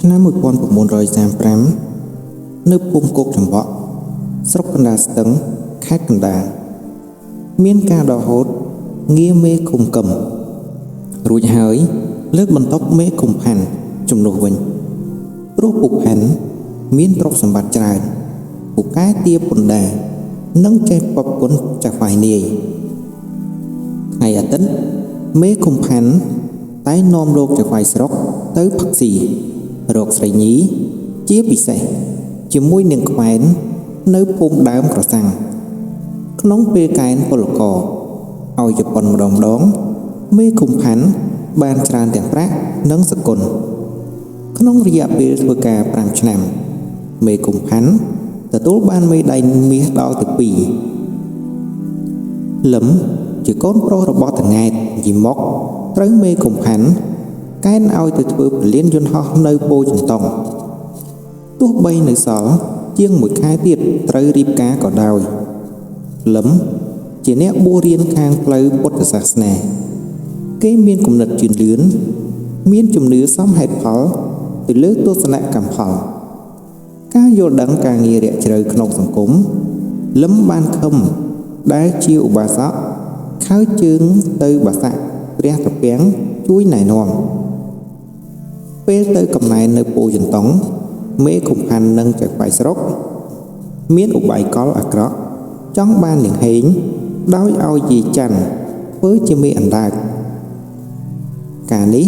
ឆ្នាំ1935នៅភូមិគោកចំបក់ស្រុកកណ្ដាលស្ទឹងខេត្តកណ្ដាលមានការដកហូតងារមេឃុំកឹមរួចហើយលើកបន្ទប់មេឃុំផាន់ជំនួសវិញព្រោះពូផាន់មានទ្រព្យសម្បត្តិច្រើនពូកែទាពន្ធដារនិងចេះពពគុណចាស់ហ្វាយនាយថ្ងៃអាទិត្យមេឃុំផាន់តែនាំលោកចាស់ហ្វាយស្រុកទៅផឹកស៊ីរកស្រីញីជាពិសេសជាមួយនាងខ្វែននៅភូមិដើមក្រសាំងក្នុងពេលកែនពលករឲ្យជប៉ុនម្ដងមេឃុំផាន់បានច្រើនទាំងប្រាក់និងសគុណក្នុងរយៈពេលធ្វើការ5ឆ្នាំមេឃុំផាន់ទទួលបានមេដាយមាសដល់ទៅ2លឹមជាកូនប្រុសរបស់តង៉ែតយីមុកត្រូវមេឃុំផាន់កែនឲ្យទៅធ្វើពលានយន្តហោះនៅពោធិ៍ចិនតុងទោះបីនៅសល់ជាង1ខែទៀតត្រូវរៀបការក៏ដោយលឹមជាអ្នកបួសរៀនខាងផ្លូវពុទ្ធសាសនាគេមានគំនិតជឿនលឿនមានជំនឿសមហេតុផលទៅលើទស្សនៈកម្មផលការយល់ដឹងការងាររាក់ជ្រៅក្នុងសង្គមលឹមបានខំដែលជាឧបាសកខើជើងទៅបាសាក់ព្រះត្រពាំងជួយណែនាំពេលទៅកំណែននៅពោធិ៍ចិនតុងមេឃុំផាន់និងចាស់ហ្វាយស្រុកមានឧបាយកលអាក្រក់ចង់បាននាងហេងដោយឲ្យយាយច័ន្ទធ្វើជាមេអណ្ដើកការនេះ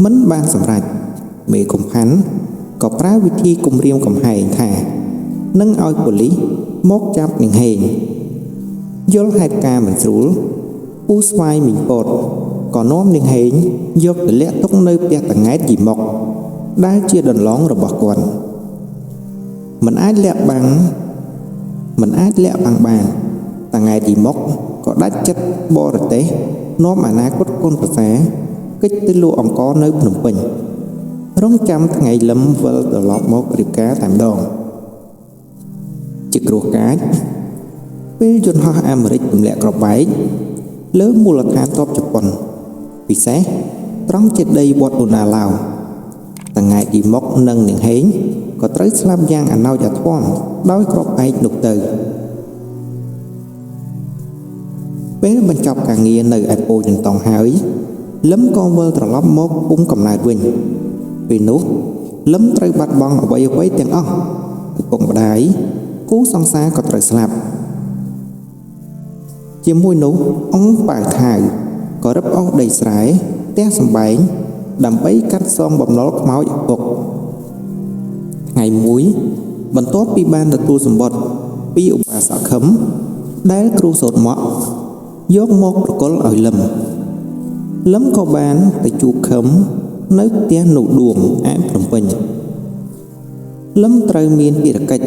មិនបានសម្រេចមេឃុំផាន់ក៏ប្រើវិធីគំរាមកំហែងថានឹងឲ្យប៉ូលីសមកចាប់នាងហេងយល់ហេតុការណ៍មិនស្រួលពូស្វាយមីងពតក៏នាំនាងហេងយកទៅលាក់ទុកនៅផ្ទះតង៉ែតយីមុកដែលជាដន្លងរបស់គាត់មិនអាចលាក់បាំងបានតង៉ែតយីមុកក៏ដាច់ចិត្តបរទេសនាំអនាគតកូនប្រសាកិច្ចទៅលក់អង្ករនៅភ្នំពេញរងចាំថ្ងៃលឹមវិលត្រឡប់មករៀបការតែម្ដងជាគ្រោះកាចពេលយន្តហោះអាមេរិកទម្លាក់គ្រាប់បែកលើមូលដ្ឋានទ័ពជប៉ុនពិសេសត្រង់ចេតិយវត្តអូណាឡៅតង៉ែតយីមុកនិងនាងហេងក៏ត្រូវស្លាប់យ៉ាងអនោចអាធមដោយគ្រាប់បែកនោះទៅពេលបញ្ចប់ការងារនៅឯពោធិ៍ចិនតុងហើយលឹមក៏វិលត្រឡប់មកភូមិកំណើតវិញពេលនោះលឹមត្រូវបាត់បង់អ្វីទាំងអស់ឪពុកម្ដាយគូសង្សារក៏ត្រូវស្លាប់ជាមួយនោះអង្គប៉ៅថាវក៏រឹបអូសដីស្រែផ្ទះសម្បែងដើម្បីកាត់សងបំណុលខ្មោចឪពុកថ្ងៃមួយបន្ទាប់ពីបានទទួលសម្បត្តិពីឧបាសកខឹមដែលគ្រូសូត្រមកយកមកប្រគល់ឲ្យលឹមក៏បានទៅជួបខឹមនៅផ្ទះនូដួងឯភ្នំពេញលឹមត្រូវមានភារកិច្ច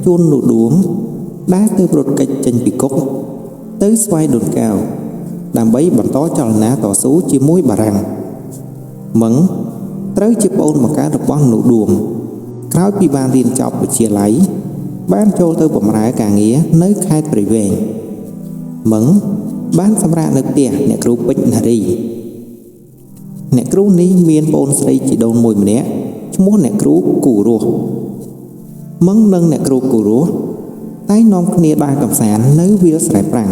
ជូននូដួងដែលទៅប្រត់កិច្ចចេញពីគុកទៅស្វ័យដូនកៅដើម្បីបន្តចលនាតស៊ូជាមួយបារាំងមឹងត្រូវជាប្អូនបង្កើតរបស់នូដួងក្រោយពីបានរៀនចប់វិទ្យាល័យបានចូលទៅបម្រើការងារនៅខេត្តព្រៃវែងមឹងបានសម្រាកនៅផ្ទះអ្នកគ្រូពេជ្រនារីអ្នកគ្រូនេះមានប្អូនស្រីជីដូនមួយម្នាក់ឈ្មោះអ្នកគ្រូគូរស់មឹងនិងអ្នកគ្រូគូរស់តែនាំគ្នាដើរកម្សាន្តនៅវាលស្រែប្រាំង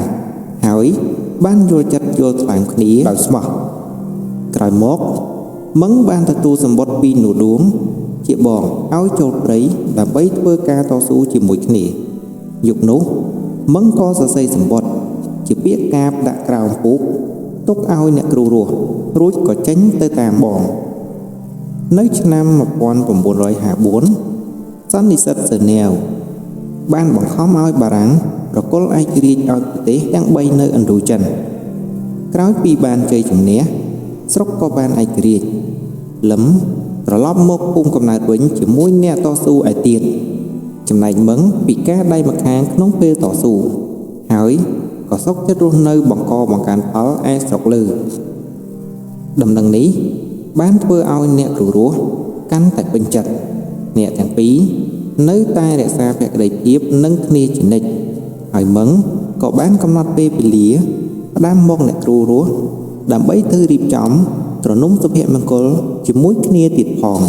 ហើយបានយល់ចិត្តយល់ថ្លើមគ្នាដោយស្មោះក្រោយមកមឹងបានទទួលសម្បត្តិពីនូដួងជាបងឲ្យចូលព្រៃដើម្បីធ្វើការតស៊ូជាមួយគ្នាយប់នោះមឹងក៏សរសេរសម្បត្តិជាពាក្យកាបដាក់ក្រោមពូកទុកឲ្យអ្នកគ្រូរស់រួចក៏ចេញទៅតាមបងនៅឆ្នាំ1954សន្និសិទសឺណែវបានបង្ខំឲ្យបារាំងប្រគល់ឯករាជ្យឲ្យប្រទេសទាំង3នៅឥណ្ឌូចិនក្រោយពីបានជ័យជំនះស្រុកក៏បានឯករាជ្យលឹមត្រឡប់មកភូមិកំណើតវិញជាមួយអ្នកតស៊ូឯទៀតចំណែកមឹងពិការដៃម្ខាងក្នុងពេលតស៊ូហើយក៏សុខចិត្តរស់នៅបង្កបង្កើនផលឯស្រុកលើដំណឹងនេះបានធ្វើឲ្យអ្នកគ្រូរស់កាន់តែពេញចិត្តអ្នកទាំងពីរនៅតែរក្សាភក្ដីភាពនឹងគ្នាជានិច្ចហើយមឹងក៏បានកំណត់ពេលវេលាផ្ដាំមកអ្នកគ្រូរស់ដើម្បីទៅរៀបចំត្រនំសុភមង្គលជាមួយគ្នាទៀតផង